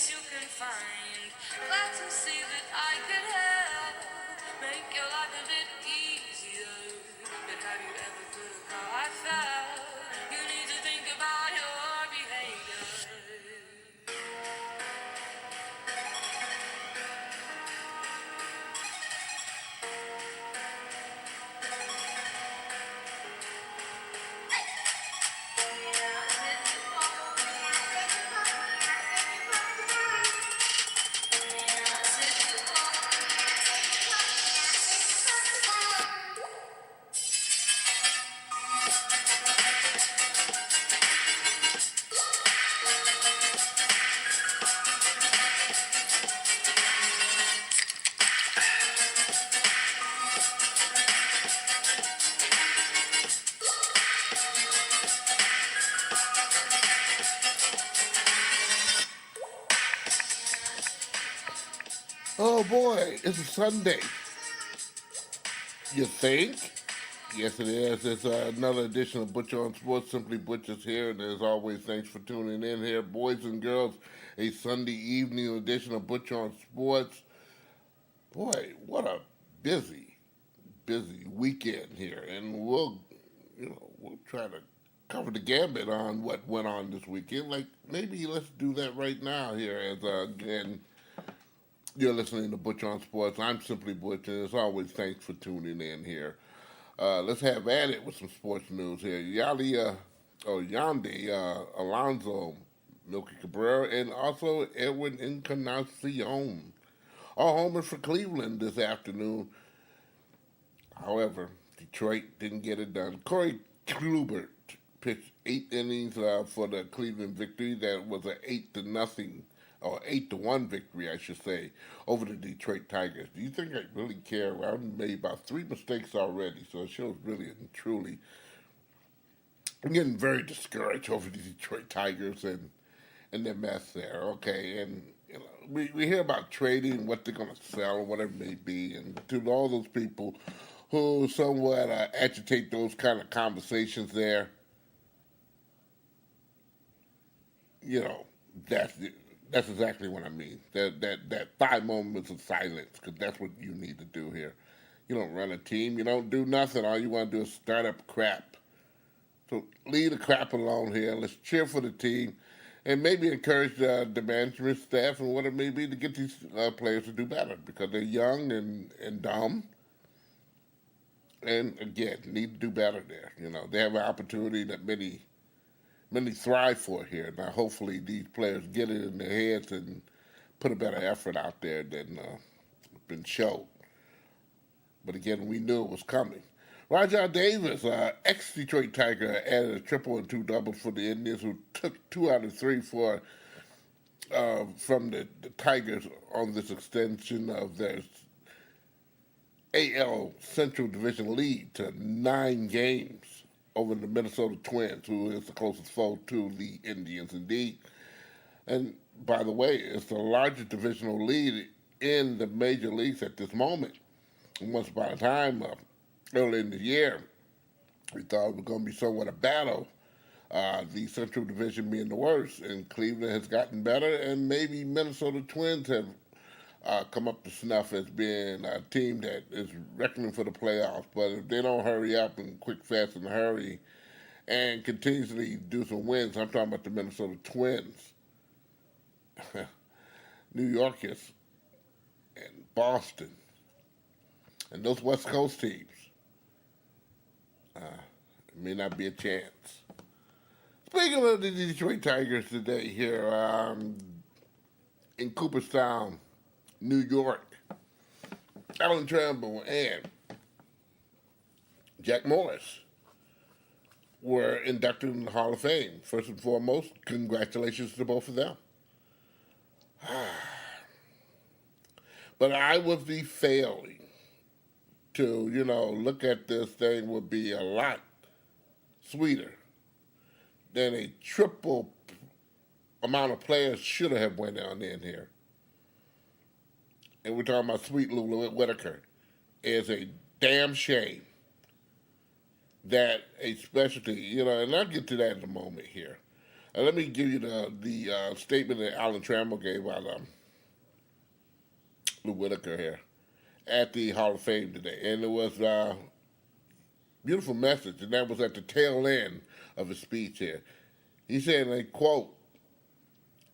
place you can find. Glad to see that I could help make your life a bit easier. But have you ever thought of how I felt? You need to think about your behavior. Oh boy, it's a Sunday. You think? Yes, it is. It's another edition of Butch On Sports. Simply Butch is here, and as always, thanks for tuning in here, boys and girls. A Sunday evening edition of Butch On Sports. Boy, what a busy, busy weekend here, and we'll try to cover the gambit on what went on this weekend. Like maybe let's do that right now here, as again you're listening to Butch on Sports. I'm Simply Butch, and as always, thanks for tuning in here. Let's have at it with some sports news here. Yonder Alonso, Melky Cabrera, and also Edwin Encarnacion. All homers for Cleveland this afternoon. However, Detroit didn't get it done. Corey Kluber pitched 8 innings for the Cleveland victory. That was an 8-0 or 8-1 victory, I should say, over the Detroit Tigers. Do you think I really care? Well, I've made about 3 mistakes already, so it shows really and truly. I'm getting very discouraged over the Detroit Tigers and their mess there. Okay, and we hear about trading, what they're going to sell, whatever it may be, and to all those people who somewhat agitate those kind of conversations there, you know, that's exactly what I mean. That 5 moments of silence, because that's what you need to do here. You don't run a team. You don't do nothing. All you want to do is start up crap. So leave the crap alone here. Let's cheer for the team, and maybe encourage the management staff and what it may be to get these players to do better, because they're young and dumb, and again need to do better there. They have an opportunity that many thrive for here. Now, hopefully, these players get it in their heads and put a better effort out there than been shown. But again, we knew it was coming. Rajah Davis, ex-Detroit Tiger, added a triple and 2 doubles for the Indians, who took 2 out of 3 from the Tigers on this extension of their AL Central Division lead to 9 games over the Minnesota Twins, who is the closest foe to the Indians indeed. And by the way, it's the largest divisional lead in the major leagues at this moment. And once upon a time, early in the year, we thought it was going to be somewhat a battle, the Central Division being the worst. And Cleveland has gotten better, and maybe Minnesota Twins have come up to snuff as being a team that is reckoning for the playoffs. But if they don't hurry up and quick, fast, and hurry and continuously do some wins, I'm talking about the Minnesota Twins, New Yorkers, and Boston, and those West Coast teams, it may not be a chance. Speaking of the Detroit Tigers today here in Cooperstown, New York, Alan Trammell and Jack Morris were inducted in the Hall of Fame. First and foremost, congratulations to both of them. But I would be failing to, look at this thing would be a lot sweeter than a triple amount of players should have went on in here. And we're talking about Sweet Lou Whitaker. It's a damn shame that a specialty, and I'll get to that in a moment here. And let me give you the statement that Alan Trammell gave about Lou Whitaker here at the Hall of Fame today, and it was a beautiful message, and that was at the tail end of his speech here. He said, and I quote,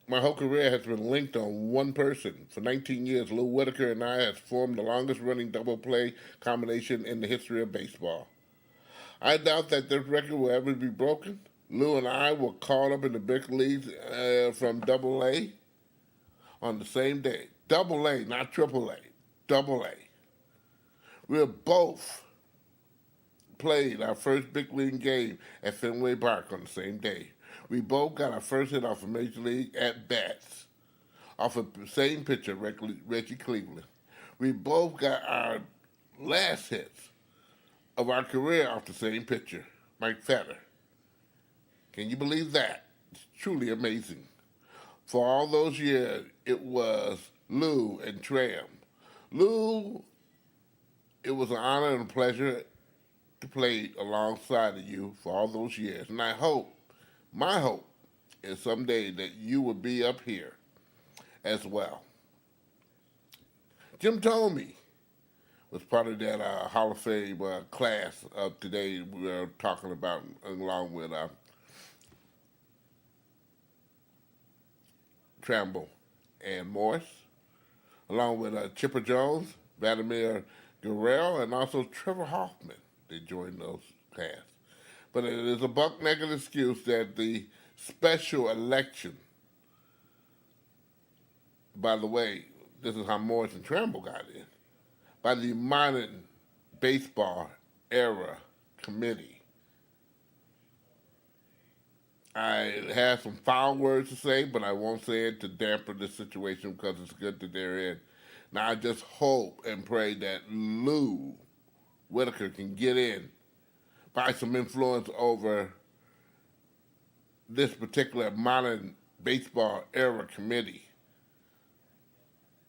"My whole career has been linked on one person. For 19 years, Lou Whitaker and I have formed the longest-running double play combination in the history of baseball. I doubt that this record will ever be broken. Lou and I were called up in the big leagues from Double A on the same day. Double A, not Triple A. Double A. We were both played our first big league game at Fenway Park on the same day. We both got our first hit off a major league at bats off of the same pitcher, Reggie Cleveland. We both got our last hits of our career off the same pitcher, Mike Fetter. Can you believe that? It's truly amazing. For all those years, it was Lou and Tram. Lou, it was an honor and a pleasure to play alongside of you for all those years. And I hope, my hope, is someday that you will be up here as well. Jim Thome was part of that Hall of Fame class of today we were talking about, along with Tramble and Morris, along with Chipper Jones, Vladimir Guerrero, and also Trevor Hoffman. They joined those casts. But it is a buck naked excuse that the special election, by the way, this is how Morris and Tramble got in, by the modern baseball era committee. I have some foul words to say, but I won't say it to dampen the situation because it's good that they're in. Now I just hope and pray that Lou Whitaker can get in by some influence over this particular modern baseball era committee.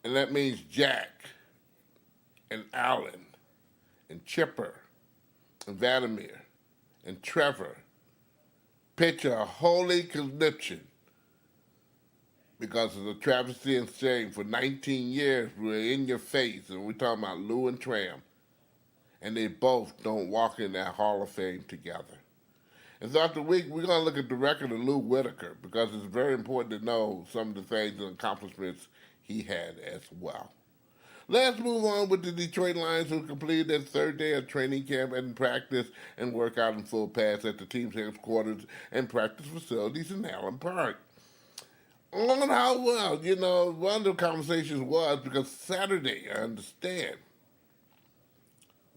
And that means Jack and Alan and Chipper and Vladimir and Trevor pitch a holy conniption because of the travesty and shame. For 19 years, we're in your face, and we're talking about Lou and Tram, and they both don't walk in that Hall of Fame together. And throughout the week, we're going to look at the record of Lou Whitaker because it's very important to know some of the things and accomplishments he had as well. Let's move on with the Detroit Lions, who completed their third day of training camp and practice and workout in full pads at the team's headquarters and practice facilities in Allen Park. On how well, one of the conversations was because Saturday, I understand.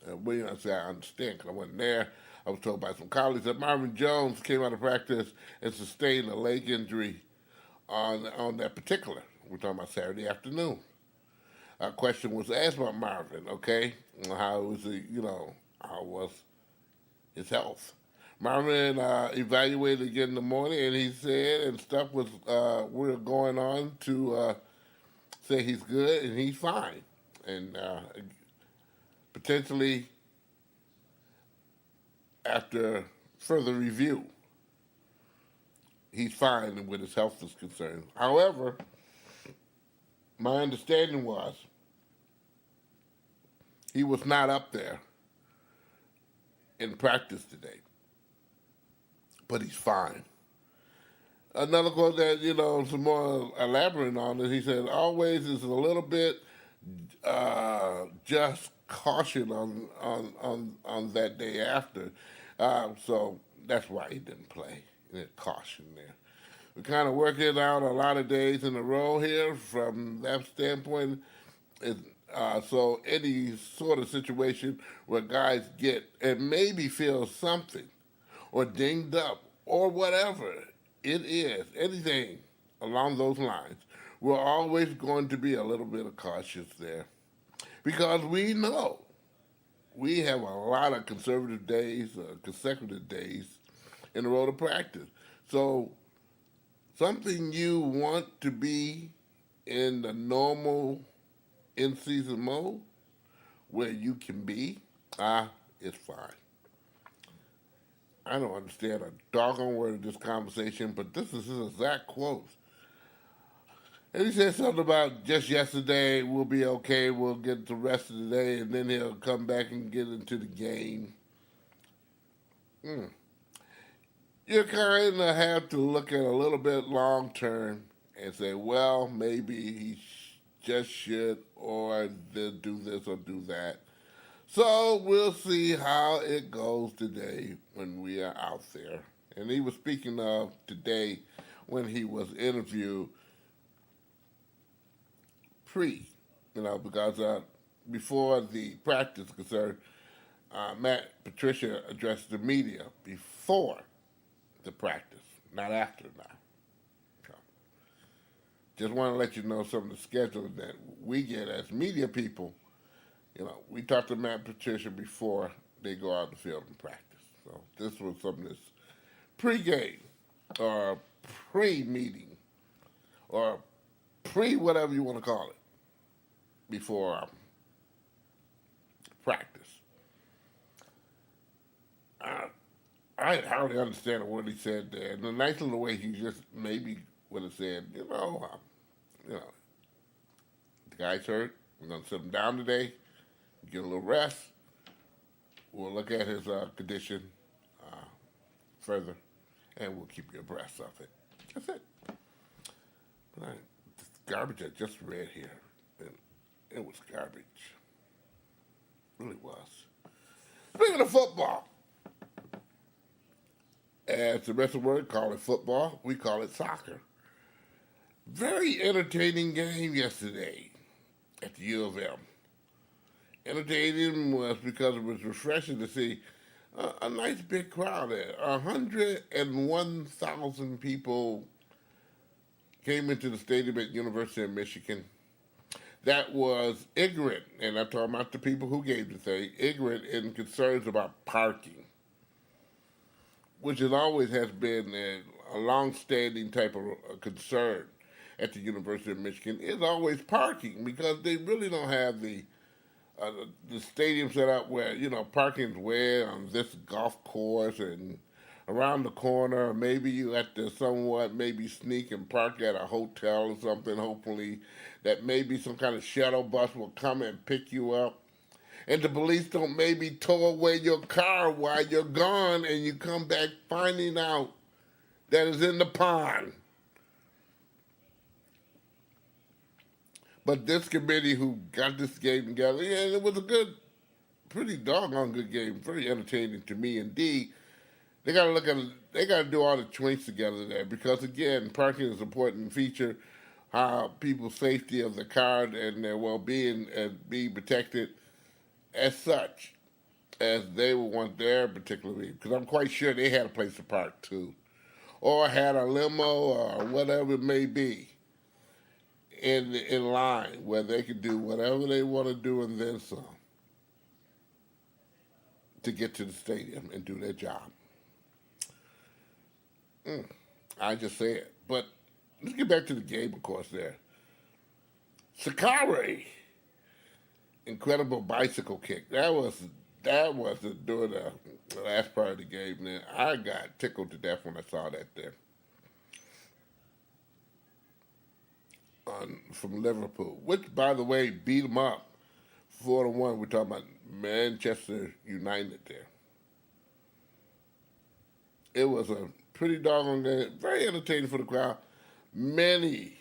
When I say I understand, because I wasn't there, I was told by some colleagues that Marvin Jones came out of practice and sustained a leg injury on that particular. We're talking about Saturday afternoon. A question was asked about Marvin, okay? How was how was his health? Marvin evaluated again in the morning, and he said, and stuff was we're going on to say he's good and he's fine, and potentially after further review, he's fine with his health is concerned. However, my understanding was he was not up there in practice today, but he's fine. Another quote that, some more elaborate on it, he said, always is a little bit just caution on that day after. So that's why he didn't play. Caution there. We kind of worked it out a lot of days in a row here from that standpoint. So any sort of situation where guys get and maybe feel something or dinged up or whatever it is, anything along those lines, we're always going to be a little bit of cautious there. Because we know we have a lot of consecutive days in a row to practice. So something you want to be in the normal in-season mode where you can be, it's fine. I don't understand a doggone word of this conversation, but this is his exact quote. And he said something about just yesterday, we'll be okay, we'll get the rest of the day, and then he'll come back and get into the game. You kind of have to look at a little bit long term and say, well, maybe he just should, or do this or do that. So we'll see how it goes today when we are out there. And he was speaking of today when he was interviewed because before the practice concerned, Matt Patricia addressed the media before the practice, not after now. So, just want to let you know some of the schedule that we get as media people. We talk to Matt Patricia before they go out in the field and practice. So this was some of this pre-game or pre-meeting or pre-whatever you want to call it before practice. I hardly understand what he said there. And the nice little way he just maybe would have said, the guy's hurt. We're going to sit him down today, get a little rest. We'll look at his condition further, and we'll keep you abreast of it. That's it. This garbage I just read here, it was garbage. It really was. Speaking of football, as the rest of the world call it football, we call it soccer. Very entertaining game yesterday at the U of M. Entertaining was because it was refreshing to see a nice big crowd there. 101,000 people came into the stadium at University of Michigan. That was ignorant, and I'm talking about the people who gave the thing, ignorant in concerns about parking, which always has been a long-standing type of concern at the University of Michigan, is always parking, because they really don't have the stadium set up where, parking's way on this golf course and around the corner. Maybe you have to maybe sneak and park at a hotel or something, hopefully, that maybe some kind of shuttle bus will come and pick you up. And the police don't maybe tow away your car while you're gone and you come back finding out that it's in the pond. But this committee who got this game together, it was a pretty doggone good game, very entertaining to me indeed. They got to do all the joints together there because, again, parking is an important feature, how people's safety of the car and their well-being and being protected as such as they would want their particular vehicle. Because I'm quite sure they had a place to park too, or had a limo or whatever it may be in line where they could do whatever they want to do and then some to get to the stadium and do their job. I just say it. But let's get back to the game, of course, there. Sakari, incredible bicycle kick. That was during the last part of the game. Then I got tickled to death when I saw that there. From Liverpool, which, by the way, beat them up 4-1. We're talking about Manchester United there. It was a pretty doggone game, very entertaining for the crowd. Many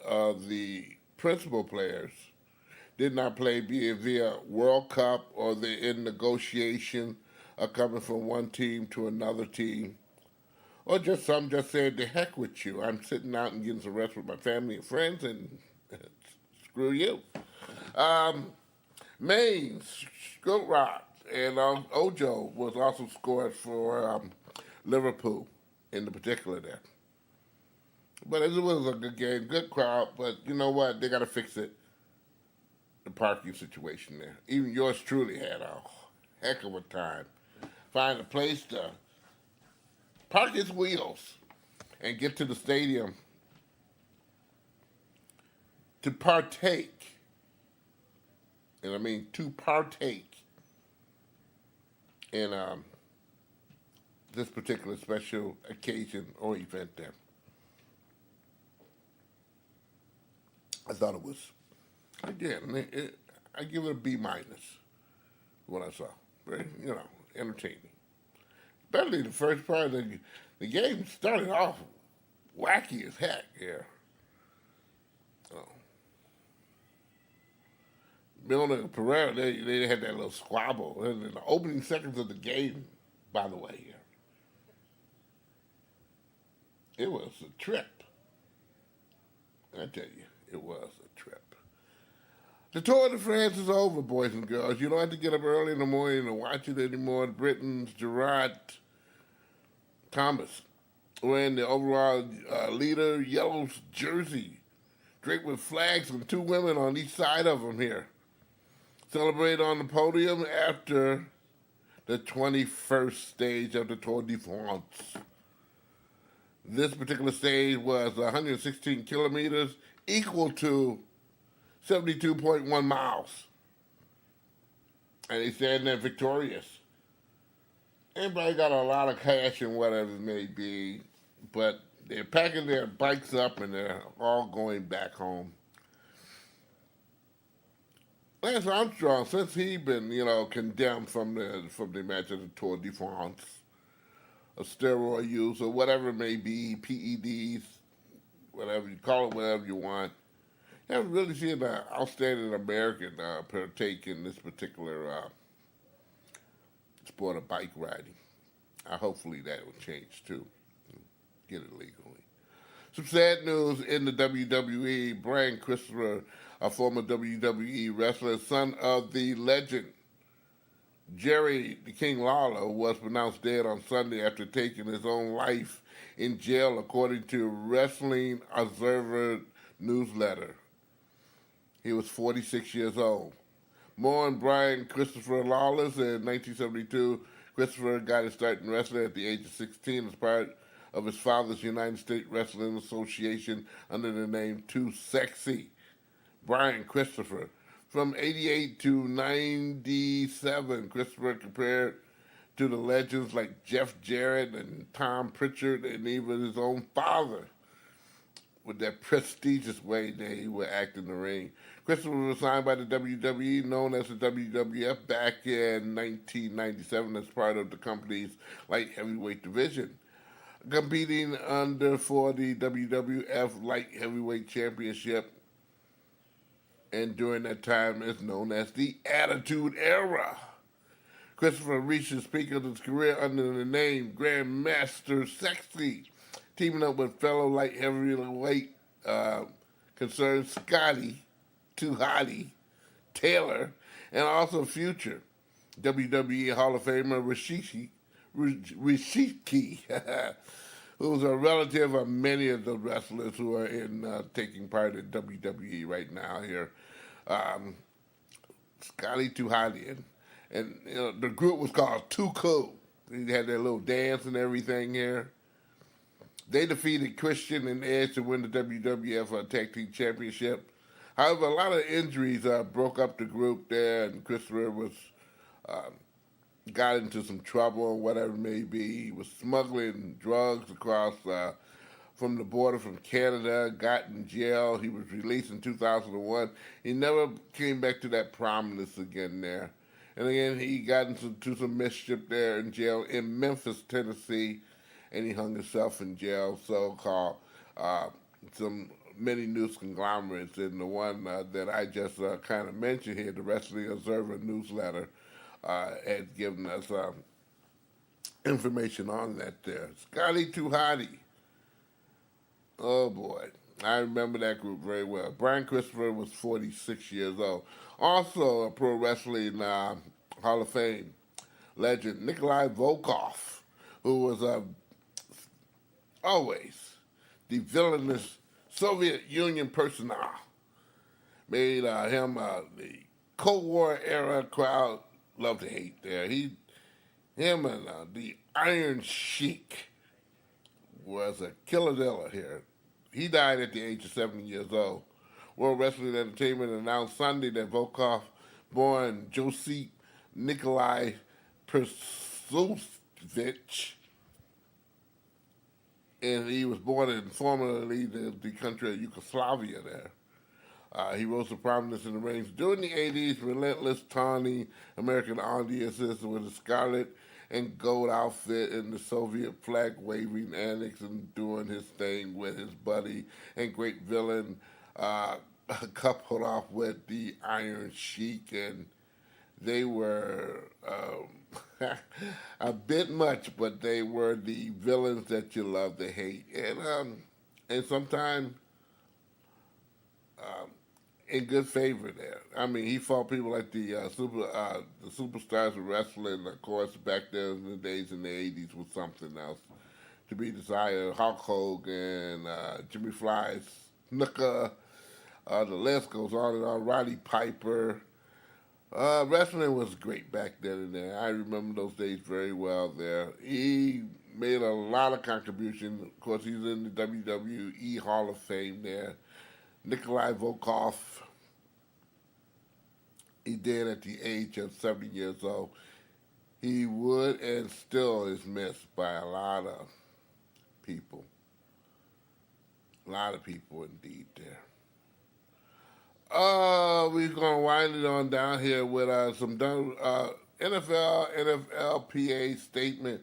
of the principal players did not play, be it via World Cup or they're in negotiation of coming from one team to another team. Or just some just said, the heck with you. I'm sitting out and getting some rest with my family and friends, and screw you. Mainz, Stuttgart, and Ojo was also scored for Liverpool in the particular there. But it was a good game, good crowd, but you know what? They got to fix it, the parking situation there. Even yours truly had a heck of a time. Find a place to park his wheels and get to the stadium to partake. And I mean to partake in this particular special occasion or event there. I thought it was, again, I give it a B minus, what I saw. Very, entertaining. Especially the first part of the game started off wacky as heck here. Oh. Milner and Cabrera, they had that little squabble in the opening seconds of the game, by the way, here. It was a trip. I tell you, it was a trip. The Tour de France is over, boys and girls. You don't have to get up early in the morning to watch it anymore. Britain's Gerard Thomas wearing the overall leader yellow jersey, draped with flags and two women on each side of him here. Celebrate on the podium after the 21st stage of the Tour de France. This particular stage was 116 kilometers, equal to 72.1 miles. And he stand there victorious. Everybody got a lot of cash and whatever it may be, but they're packing their bikes up and they're all going back home. Lance Armstrong, since he been, condemned from the match of the Tour de France, a steroid use or whatever it may be, PEDs, whatever you call it, whatever you want. You haven't really seen an outstanding American partake in this particular sport of bike riding. Hopefully that will change too. Get it legally. Some sad news in the WWE. Brian Christopher, a former WWE wrestler, son of the legend Jerry the King Lawler, was pronounced dead on Sunday after taking his own life in jail, according to Wrestling Observer newsletter. He was 46 years old. More on Brian Christopher Lawless. In 1972, Christopher got his start in wrestling at the age of 16 as part of his father's United States Wrestling Association under the name Too Sexy. Brian Christopher. From 88 to 97, Christopher compared to the legends like Jeff Jarrett and Tom Pritchard and even his own father with that prestigious way they would act in the ring. Christopher was signed by the WWE, known as the WWF, back in 1997 as part of the company's light heavyweight division, competing under for the WWF Light Heavyweight Championship, and during that time is known as the Attitude Era. Christopher reached the peak of his career under the name Grandmaster Sexy, teaming up with fellow light heavyweight concerned Scotty Too Hottie Taylor, and also future WWE Hall of Famer Rishiki, who's a relative of many of the wrestlers who are taking part in WWE right now here. Scotty Too Hottie, and the group was called Too Cool. They had their little dance and everything here. They defeated Christian and Edge to win the WWF Tag Team Championship. However, a lot of injuries broke up the group there, and Christopher was got into some trouble or whatever it may be. He was smuggling drugs across from the border from Canada, got in jail. He was released in 2001. He never came back to that prominence again there. And again, he got into some mischief there in jail in Memphis, Tennessee, and he hung himself in jail, so-called some many news conglomerates, and the one that I just kind of mentioned here, the Wrestling Observer newsletter, had given us information on that there. Scotty Too Hottie. Oh, boy. I remember that group very well. Brian Christopher was 46 years old. Also a pro wrestling Hall of Fame legend, Nikolai Volkov, who was always the villainous Soviet Union personnel. Made him the Cold War era crowd love to hate there. Him and the Iron Sheik was a killer here. He died at the age of 70 years old. World Wrestling Entertainment announced Sunday that Volkov, born Josip Nikolai Persovich, and he was born in formerly the country of Yugoslavia there. He rose to prominence in the ranks during the 80s, relentless, tawny American audiences with a scarlet and gold outfit in the Soviet flag waving annex and doing his thing with his buddy and great villain, coupled off with the Iron Sheik, and they were a bit much, but they were the villains that you love to hate, and sometimes in good favor there. I mean, he fought people like the superstars of wrestling. Of course, back there in the days in the '80s was something else to be desired. Hulk Hogan, Jimmy Fly, Snooker, the list goes on and on. Roddy Piper. Wrestling was great back then and there. I remember those days very well there. He made a lot of contribution. Of course, he's in the WWE Hall of Fame there. Nikolai Volkov, he did at the age of 70 years old. He would and still is missed by a lot of people. A lot of people indeed there. We're going to wind it on down here with some NFLPA statement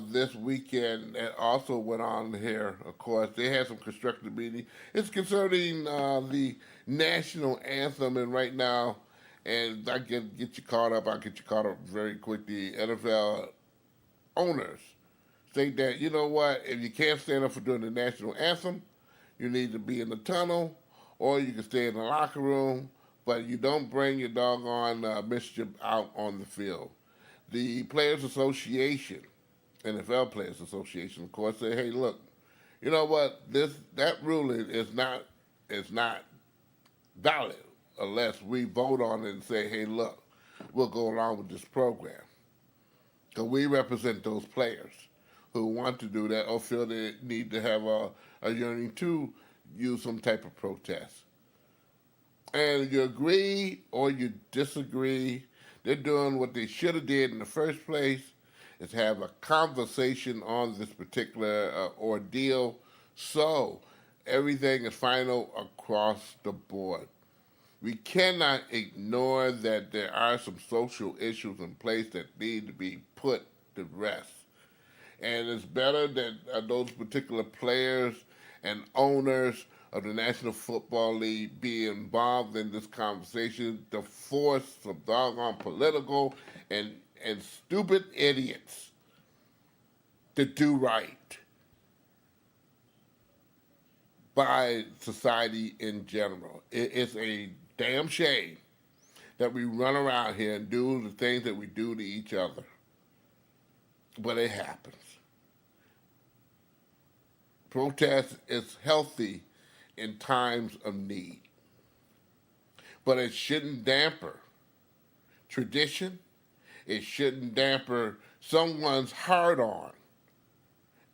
this weekend that also went on here. Of course, they had some constructive meeting. It's concerning the national anthem, and right now, and I can get you caught up. I'll get you caught up very quickly. NFL owners say that, you know what, if you can't stand up for doing the national anthem, you need to be in the tunnel, or you can stay in the locker room, but you don't bring your doggone mischief out on the field. The Players Association, NFL Players Association, of course, say, hey, look, you know what, that ruling is not valid unless we vote on it and say, hey, look, we'll go along with this program. Because we represent those players who want to do that or feel they need to have a yearning to use some type of protest. And you agree or you disagree, they're doing what they should have did in the first place, is have a conversation on this particular ordeal, so everything is final across the board. We cannot ignore that there are some social issues in place that need to be put to rest. And it's better that those particular players and owners of the National Football League be involved in this conversation to force some doggone political and stupid idiots to do right by society in general. It's a damn shame that we run around here and do the things that we do to each other. But it happens. Protest is healthy in times of need. But it shouldn't damper tradition. It shouldn't damper someone's heart on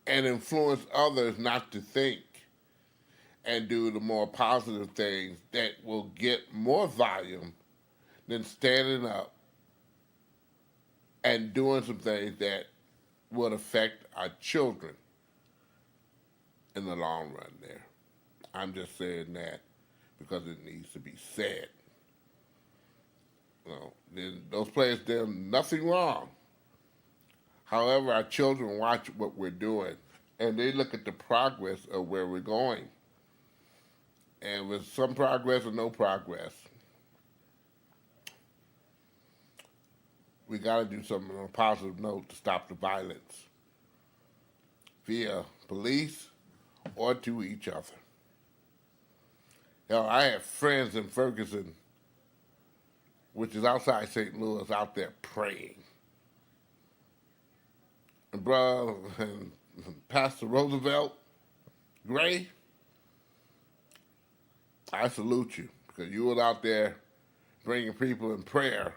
and influence others not to think and do the more positive things that will get more volume than standing up and doing some things that would affect our children in the long run there. I'm just saying that because it needs to be said. You know, those players did nothing wrong. However, our children watch what we're doing, and they look at the progress of where we're going. And with some progress or no progress, we got to do something on a positive note to stop the violence via police or to each other. Hell, I have friends in Ferguson, which is outside St. Louis, out there praying. And bro, and Pastor Roosevelt Gray, I salute you, because you were out there bringing people in prayer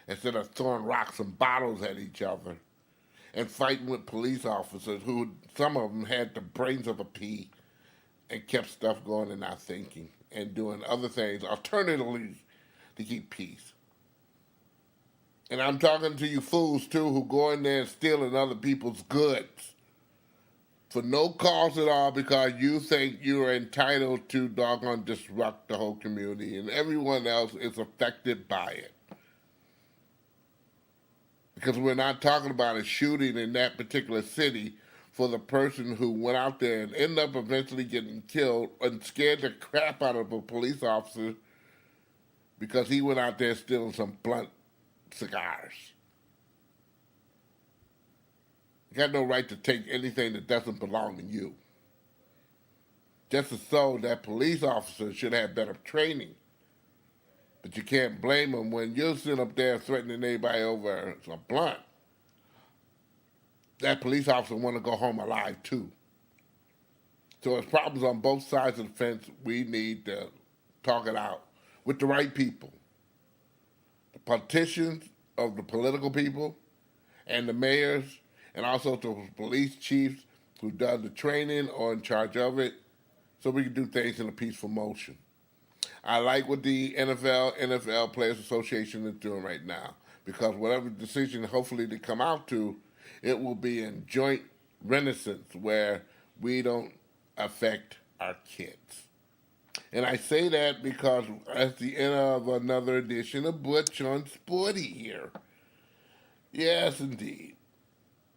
instead of throwing rocks and bottles at each other and fighting with police officers who, some of them had the brains of a pea and kept stuff going and not thinking and doing other things alternatively to keep peace. And I'm talking to you fools, too, who go in there and stealing other people's goods for no cause at all because you think you're entitled to doggone disrupt the whole community and everyone else is affected by it. Because we're not talking about a shooting in that particular city for the person who went out there and ended up eventually getting killed and scared the crap out of a police officer because he went out there stealing some blunt cigars. You got no right to take anything that doesn't belong to you. Just as so, that police officer should have better training. But you can't blame them when you're sitting up there threatening anybody over some blunt. That police officer want to go home alive too. So there's problems on both sides of the fence. We need to talk it out with the right people. The politicians of the political people and the mayors and also the police chiefs who does the training or in charge of it so we can do things in a peaceful motion. I like what the NFL Players Association is doing right now because whatever decision hopefully they come out to, it will be in joint renaissance where we don't affect our kids. And I say that because at the end of another edition of Butch on Sporty here. Yes, indeed.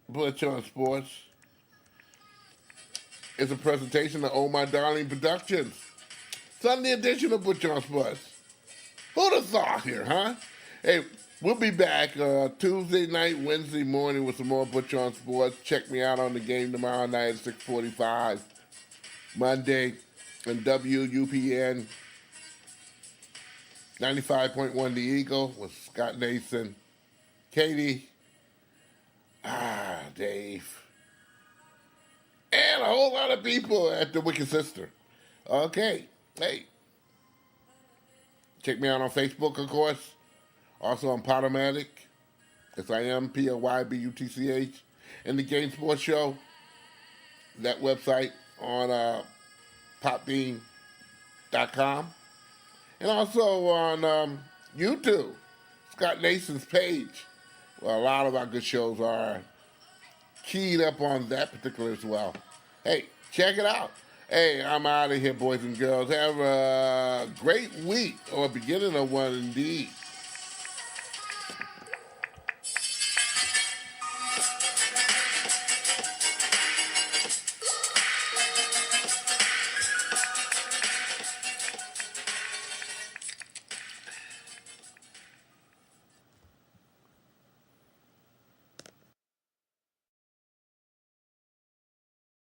Butch on Sports is a presentation of Oh My Darling Productions. Sunday edition of Butch on Sports. Who'd have thought here, huh? Hey, we'll be back Tuesday night, Wednesday morning with some more Butch on Sports. Check me out on the game tomorrow night at 6:45. Monday on WUPN 95.1 The Eagle with Scott Nason, Katie, Dave, and a whole lot of people at the Wicked Sister. Okay, hey. Check me out on Facebook, of course. Also on Podomatic. Yes, I am PLYBUTCH. And the Game Sports Show. That website on popbean.com. And also on YouTube. Scott Nason's page. Well, a lot of our good shows are keyed up on that particular as well. Hey, check it out. Hey, I'm out of here, boys and girls. Have a great week or beginning of one indeed.